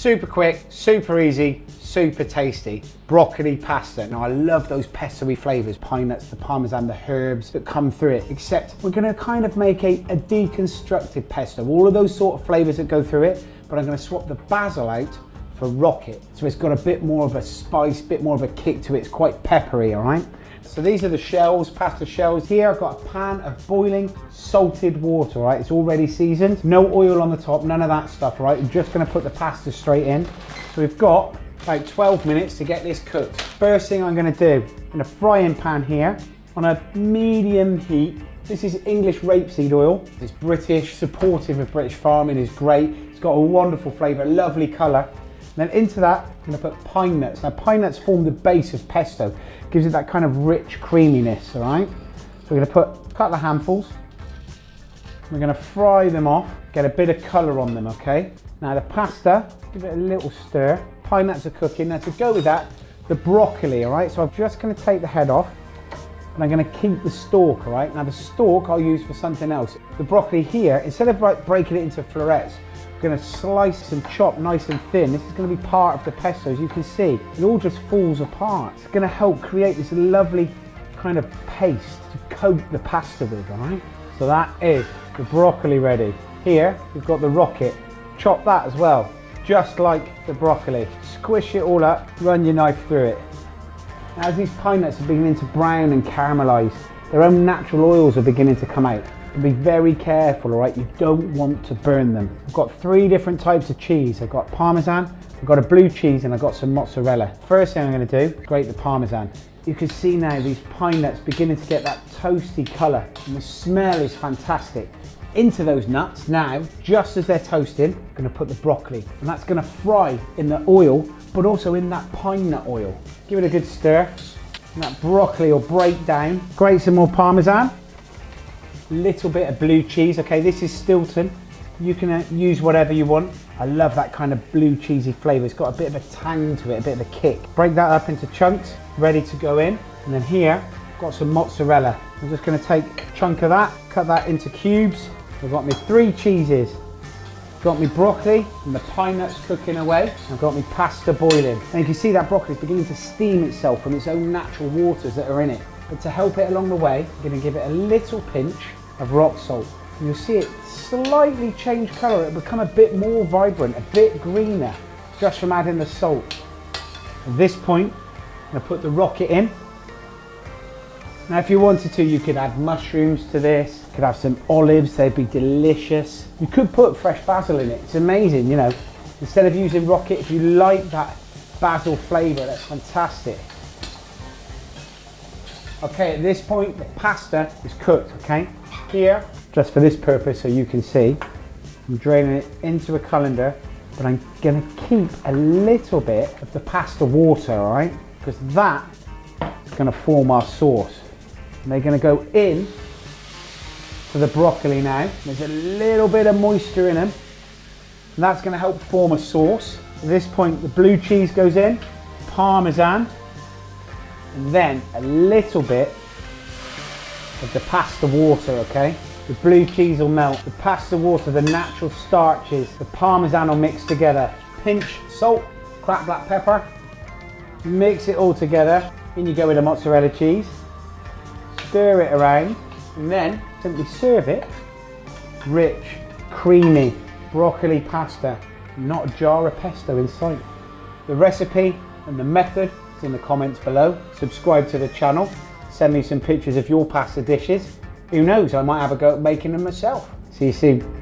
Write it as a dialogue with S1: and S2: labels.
S1: Super quick, super easy, super tasty. Broccoli pasta. Now I love those pesto-y flavors, pine nuts, the parmesan, the herbs that come through it, except we're gonna kind of make a deconstructed pesto. All of those sort of flavors that go through it, but I'm gonna swap the basil out for rocket. So it's got a bit more of a spice, bit more of a kick to it. It's quite peppery, all right? So these are the shells, pasta shells. Here I've got a pan of boiling salted water, right? It's already seasoned. No oil on the top, none of that stuff, right? I'm just gonna put the pasta straight in. So we've got about 12 minutes to get this cooked. First thing I'm gonna do, in a frying pan here, on a medium heat. This is English rapeseed oil. It's British, supportive of British farming, is great. It's got a wonderful flavor, lovely color. And then into that, I'm gonna put pine nuts. Now pine nuts form the base of pesto. Gives it that kind of rich creaminess, all right? So we're gonna put a couple of handfuls. We're gonna fry them off, get a bit of color on them, okay? Now the pasta, give it a little stir. Pine nuts are cooking. Now to go with that, the broccoli, all right? So I'm just gonna take the head off and I'm gonna keep the stalk, all right? Now the stalk I'll use for something else. The broccoli here, instead of breaking it into florets, going to slice and chop nice and thin. This is going to be part of the pesto. As you can see, it all just falls apart. It's going to help create this lovely kind of paste to coat the pasta with, all right? So that is the broccoli ready. Here, we've got the rocket. Chop that as well, just like the broccoli. Squish it all up, run your knife through it. Now, as these pine nuts are beginning to brown and caramelize, their own natural oils are beginning to come out. Be very careful, all right? You don't want to burn them. I've got 3 different types of cheese. I've got Parmesan, I've got a blue cheese, and I've got some mozzarella. First thing I'm going to do, grate the Parmesan. You can see now these pine nuts beginning to get that toasty color, and the smell is fantastic. Into those nuts now, just as they're toasting, I'm going to put the broccoli, and that's going to fry in the oil, but also in that pine nut oil. Give it a good stir, and that broccoli will break down. Grate some more Parmesan. Little bit of blue cheese. Okay, this is Stilton. You can use whatever you want. I love that kind of blue cheesy flavor. It's got a bit of a tang to it, a bit of a kick. Break that up into chunks, ready to go in. And then here, I've got some mozzarella. I'm just gonna take a chunk of that, cut that into cubes. I've got me 3 cheeses. I've got me broccoli and the pine nuts cooking away. I've got me pasta boiling. And you can see that broccoli is beginning to steam itself from its own natural waters that are in it. But to help it along the way, I'm gonna give it a little pinch of rock salt. And you'll see it slightly change colour. It'll become a bit more vibrant, a bit greener, just from adding the salt. At this point, I'm gonna put the rocket in. Now if you wanted to, you could add mushrooms to this. You could have some olives, they'd be delicious. You could put fresh basil in it. It's amazing, you know. Instead of using rocket, if you like that basil flavour, that's fantastic. Okay, at this point, the pasta is cooked, okay? Here, just for this purpose so you can see, I'm draining it into a colander, but I'm gonna keep a little bit of the pasta water, all right? Because that is gonna form our sauce. And they're gonna go in to the broccoli now. There's a little bit of moisture in them, and that's gonna help form a sauce. At this point, the blue cheese goes in, Parmesan, and then a little bit of the pasta water, okay? The blue cheese will melt, the pasta water, the natural starches, the Parmesan will mix together. Pinch salt, cracked black pepper, mix it all together. In you go with the mozzarella cheese, stir it around, and then simply serve it. Rich, creamy broccoli pasta, not a jar of pesto in sight. The recipe and the method is in the comments below. Subscribe to the channel. Send me some pictures of your pasta dishes. Who knows, I might have a go at making them myself. See you soon.